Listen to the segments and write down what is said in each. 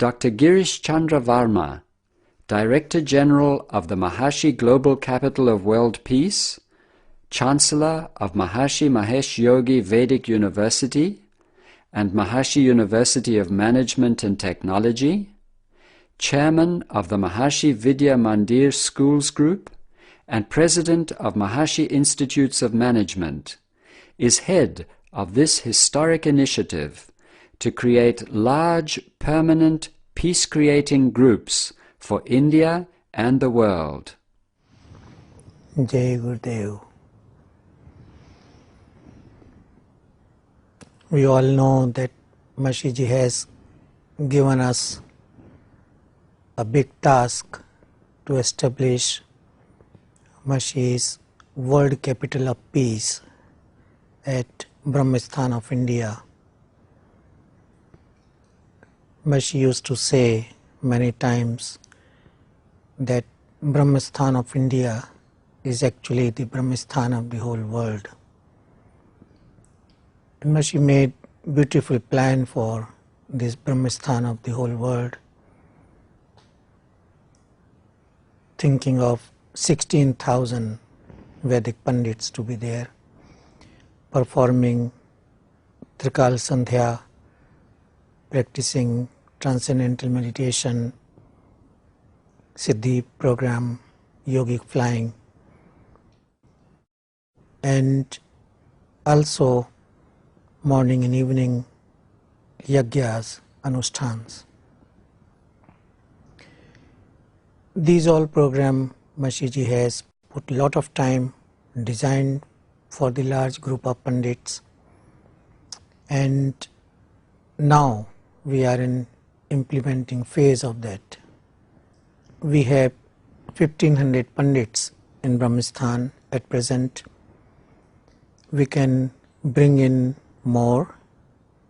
Dr. Girish Chandra Varma, Director General of the Maharishi Global Capital of World Peace, Chancellor of Maharishi Mahesh Yogi Vedic University and Maharishi University of Management and Technology, Chairman of the Maharishi Vidya Mandir Schools Group, and President of Maharishi Institutes of Management, is head of this historic initiative to create large, permanent, peace-creating groups for India and the world. Jai Gurudev. We all know that Maharishi has given us a big task to establish Maharishi's World Capital of Peace at Brahmistan of India. Maharishi used to say many times that Brahmistan of India is actually the Brahmistan of the whole world. And Maharishi made beautiful plan for this Brahmistan of the whole world, thinking of 16,000 Vedic Pandits to be there, performing Trikal Sandhya, practicing transcendental meditation, Siddhi program, yogic flying, and also morning and evening yagyas, anusthans. These all program Maharishi has put a lot of time, designed for the large group of Pandits, and now we are in implementing phase of that. We have 1500 Pandits in Brahmistan at present. We can bring in more.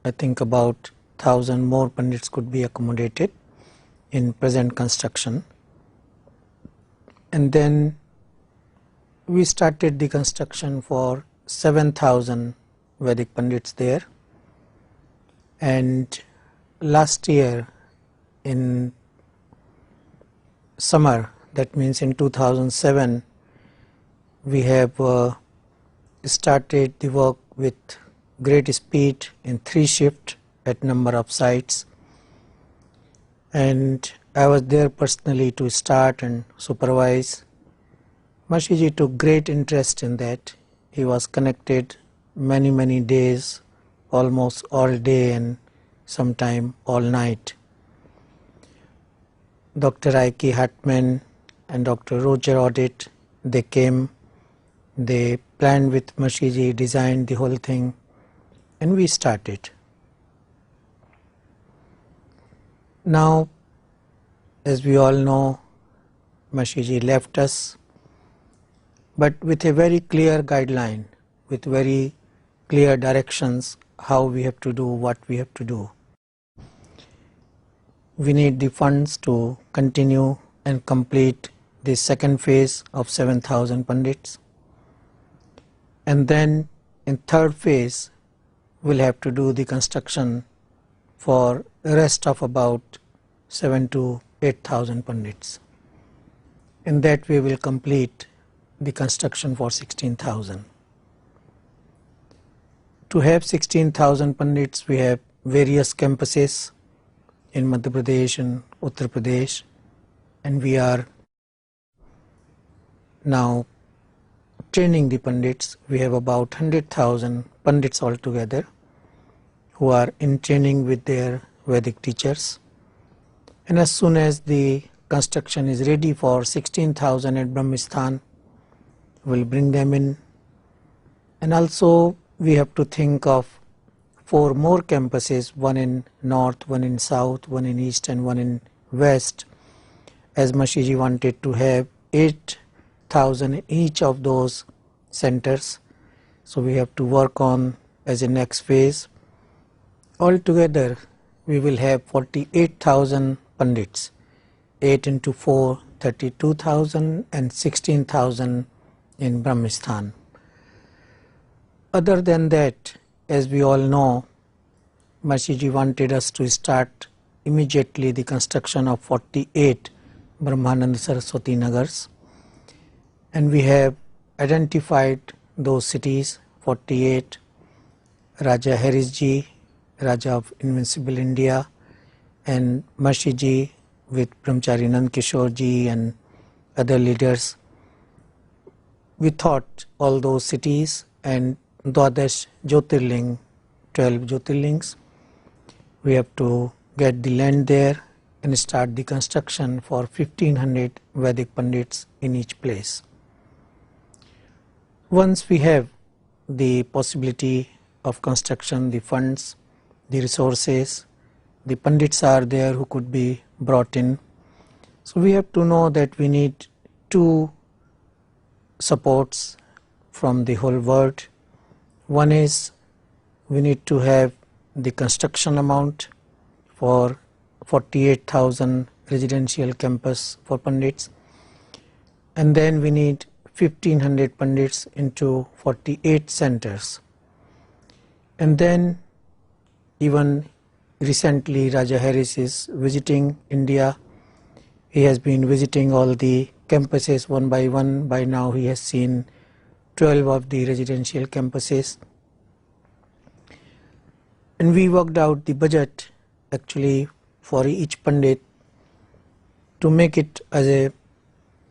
I think about 1000 more Pandits could be accommodated in present construction. And then we started the construction for 7,000 Vedic Pandits there. And last year in summer, that means in 2007, we have started the work with great speed in 3 shifts at number of sites. And I was there personally to start and supervise. Maharishi took great interest in that. He was connected many days, almost all day and sometime all night. Dr. Aiki Hartman and Dr. Roger Audit, they came, they planned with Maharishi, designed the whole thing, and we started. Now, as we all know, Maharishi left us, but with a very clear guideline, with very clear directions how we have to do what we have to do. We need the funds to continue and complete the second phase of 7,000 Pandits. And then in third phase, we'll have to do the construction for the rest of about 7,000 to 8,000 Pandits. In that way, we'll complete the construction for 16,000. To have 16,000 Pandits, we have various campuses in Madhya Pradesh and Uttar Pradesh, and we are now training the Pandits. We have about 100,000 Pandits altogether who are in training with their Vedic teachers. And as soon as the construction is ready for 16,000 at Brahmistan, we'll bring them in. And also we have to think of 4 more campuses, one in north, one in south, one in east and one in west, as Maharishi wanted to have 8,000 in each of those centers. So we have to work on as a next phase. Altogether we will have 48,000 Pandits, 8 into 4, 32,000 and 16,000 in Brahmistan. Other than that, as we all know, Maharishi wanted us to start immediately the construction of 48 Brahmananda Saraswati Nagars, and we have identified those cities, 48, Raja Harris ji, Raja of Invincible India, and Maharishi ji with Brahmachari Nand Kishore ji and other leaders. We thought all those cities and Dwadash Jyotirling, 12 Jyotirlings. We have to get the land there and start the construction for 1500 Vedic Pandits in each place. Once we have the possibility of construction, the funds, the resources, the Pandits are there who could be brought in. So we have to know that we need two supports from the whole world. One is we need to have the construction amount for 48,000 residential campus for Pandits, and then we need 1500 Pandits into 48 centers. And then even recently Raja Harris is visiting India. He has been visiting all the campuses one by one. By now he has seen 12 of the residential campuses. And we worked out the budget actually for each Pandit. To make it as a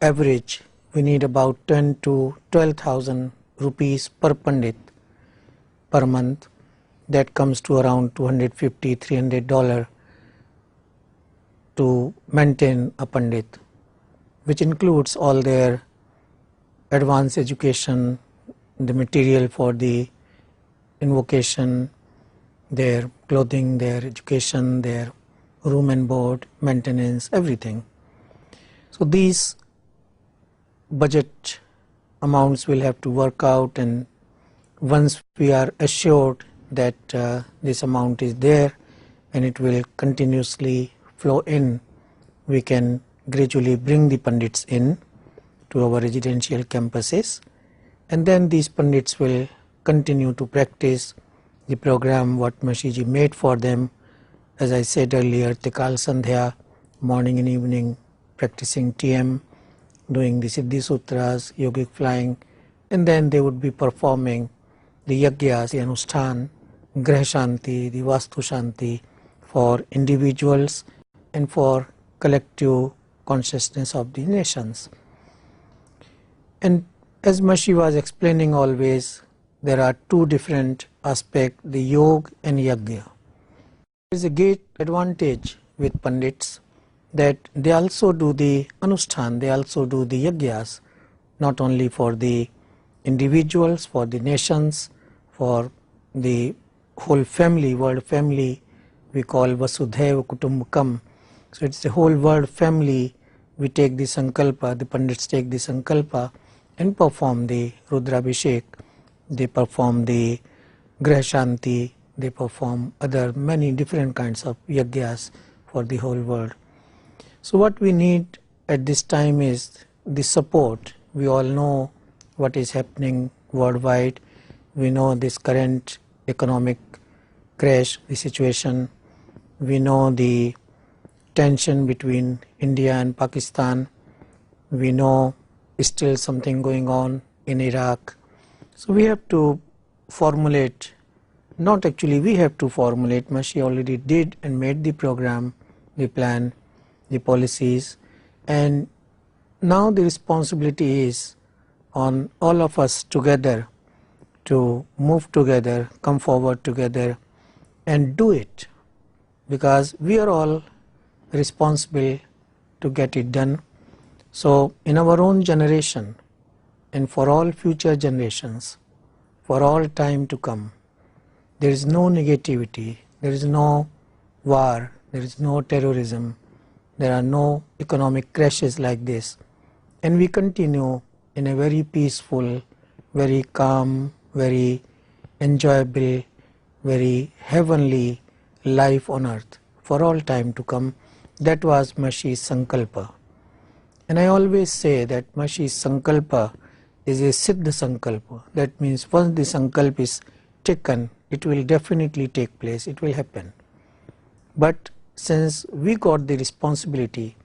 average, we need about 10 to 12,000 rupees per Pandit per month. That comes to around $250, $300 to maintain a Pandit, which includes all their advanced education, the material for the invocation, their clothing, their education, their room and board, maintenance, everything. So these budget amounts will have to work out, and once we are assured that this amount is there and it will continuously flow in, we can gradually bring the Pandits in to our residential campuses, and then these Pandits will continue to practice the program what Maharishi ji made for them. As I said earlier, Tikal Sandhya, morning and evening, practicing TM, doing the Siddhi Sutras, yogic flying, and then they would be performing the Yagyas, the Anushthan, Grah Shanti, the Vastu Shanti for individuals and for collective consciousness of the nations. And as Maharishi was explaining always, there are two different aspects, the Yoga and Yagya. There is a great advantage with Pandits that they also do the Anushthan, they also do the Yagyas, not only for the individuals, for the nations, for the whole family, world family, we call Vasudhaiva Kutumbakam. So it's the whole world family. We take the Sankalpa, the Pandits take the Sankalpa and perform the Rudrabhishek, they perform the Grah Shanti, they perform other many different kinds of Yagyas for the whole world. So what we need at this time is the support. We all know what is happening worldwide. We know this current economic crash, the situation. We know the tension between India and Pakistan. We know still something going on in Iraq. So we have to formulate, not actually we have to formulate, Maharishi already did and made the program, the plan, the policies, and now the responsibility is on all of us together to move together, come forward together and do it, because we are all responsible to get it done. So in our own generation and for all future generations, for all time to come, there is no negativity, there is no war, there is no terrorism, there are no economic crashes like this, and we continue in a very peaceful, very calm, very enjoyable, very heavenly life on earth for all time to come. That was Maharishi's Sankalpa. And I always say that Maharishi's Sankalpa is a Siddha Sankalpa. That means once the Sankalp is taken, it will definitely take place, it will happen. But since we got the responsibility,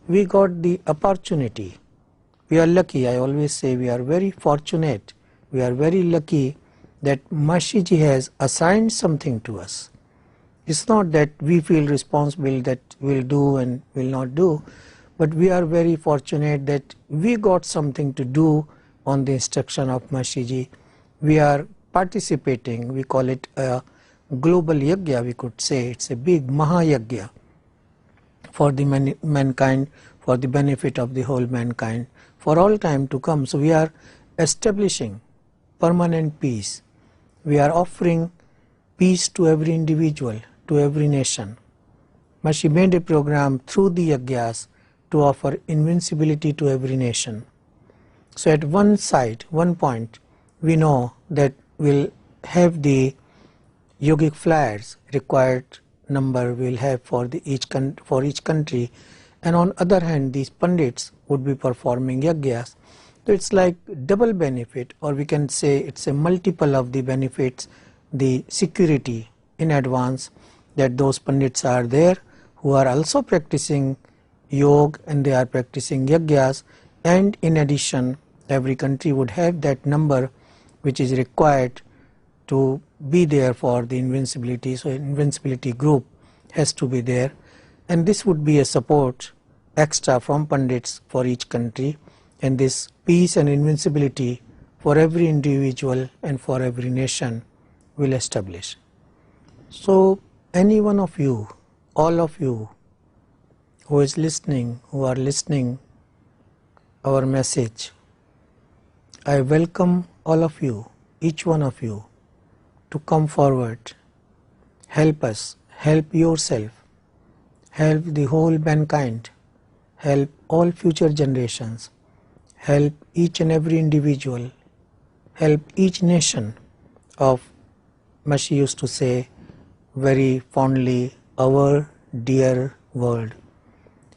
we got the opportunity. We are lucky. I always say we are very fortunate. We are very lucky that Maharishi has assigned something to us. It's not that we feel responsible that we'll do and will not do, but we are very fortunate that we got something to do on the instruction of Maharishi. We are participating. We call it a global yajna, we could say. It's a big Mahayajna for the mankind, for the benefit of the whole mankind, for all time to come. So we are establishing permanent peace. We are offering peace to every individual, to every nation. Maharishi made a program through the yajnas to offer invincibility to every nation. So at one side, one point, we know that we'll have the yogic flyers, required number we'll have for each country, and on other hand these pandits would be performing yajnas. So it's like double benefit, or we can say it's a multiple of the benefits, the security in advance that those pandits are there who are also practicing yoga and they are practicing yajnas, and in addition every country would have that number which is required to be there for the invincibility. So invincibility group has to be there, and this would be a support extra from pandits for each country, and this peace and invincibility for every individual and for every nation will establish. So any one of you, all of you who is listening, who are listening our message, I welcome all of you, each one of you, to come forward, help us, help yourself, help the whole mankind, help all future generations, help each and every individual, help each nation of, Maharishi used to say very fondly, our dear world.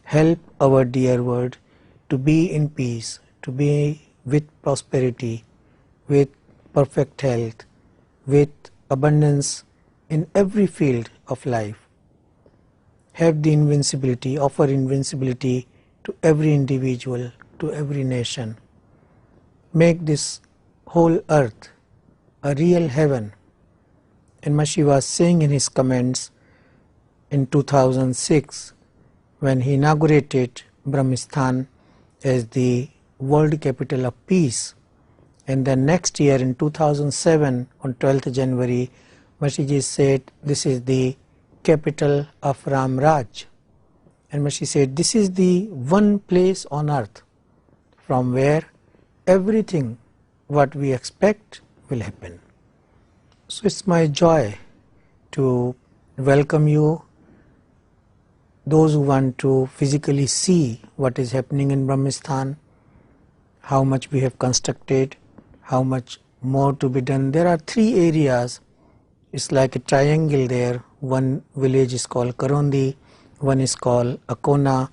Help our dear world to be in peace, to be with prosperity, with perfect health, with abundance in every field of life. Have the invincibility, offer invincibility to every individual, to every nation. Make this whole earth a real heaven. And Maharishi was saying in his comments in 2006 when he inaugurated Brahmistan as the world capital of peace. And then next year in 2007 on 12th January, Maharishi said this is the capital of Ram Raj. And Maharishi said this is the one place on earth from where everything what we expect will happen. So it's my joy to welcome you, those who want to physically see what is happening in Brahmistan, how much we have constructed, how much more to be done. There are 3 areas. It's like a triangle there. One village is called Karondi, one is called Akona,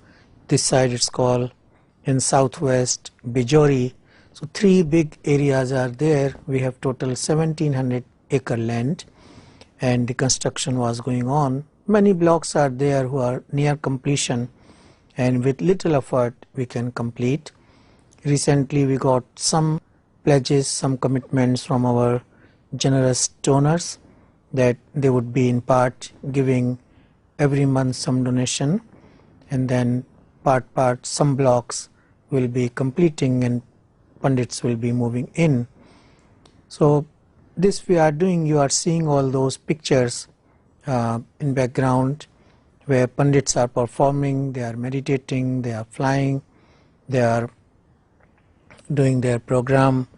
this side it's called in southwest Bijori. So 3 big areas are there. We have total 1700 acre land and the construction was going on. Many blocks are there who are near completion, and with little effort we can complete. Recently we got some pledges, some commitments from our generous donors that they would be in part giving every month some donation, and then part some blocks will be completing and pandits will be moving in. So this we are doing. You are seeing all those pictures in background where pandits are performing, they are meditating, they are flying, they are doing their program.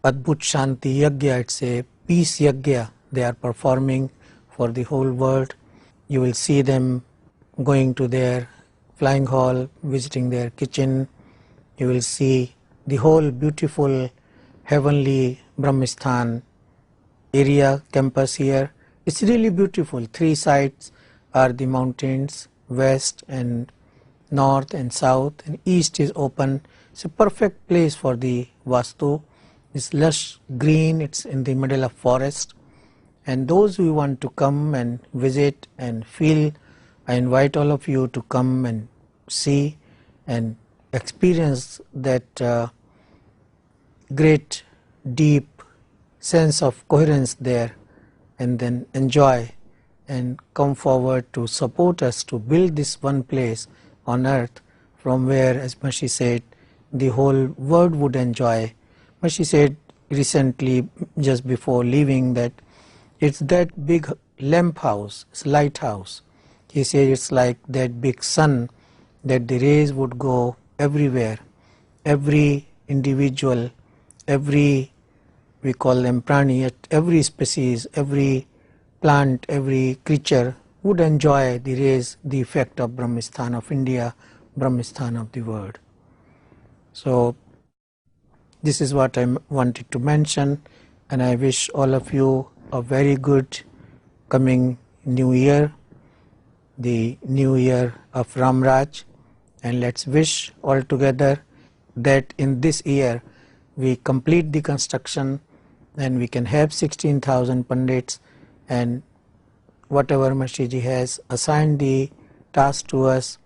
Adbhut Shanti Yajna, it's a peace yajna they are performing for the whole world. You will see them going to their flying hall, visiting their kitchen. You will see the whole beautiful heavenly Brahmistan area campus here. It's really beautiful. 3 sides are the mountains, west and north and south, and east is open. It's a perfect place for the Vastu. It's lush green, it's in the middle of forest, and those who want to come and visit and feel I invite all of you to come and see and experience that great deep sense of coherence there, and then enjoy and come forward to support us to build this one place on earth from where, as Maharishi said, the whole world would enjoy. Maharishi said recently, just before leaving, that it's that big lamp house, it's lighthouse. He said it's like that big sun, that the rays would go everywhere. Every individual, every, we call them prani, every species, every plant, every creature would enjoy the rays, the effect of Brahmistan of India, Brahmistan of the world. So this is what I wanted to mention, and I wish all of you a very good coming new year, the new year of Ramraj, and let's wish all together that in this year we complete the construction and we can have 16,000 Pandits, and whatever Maharishi Ji has assigned the task to us.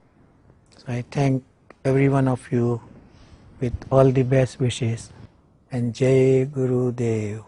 So I thank every one of you with all the best wishes, and Jai Guru Dev.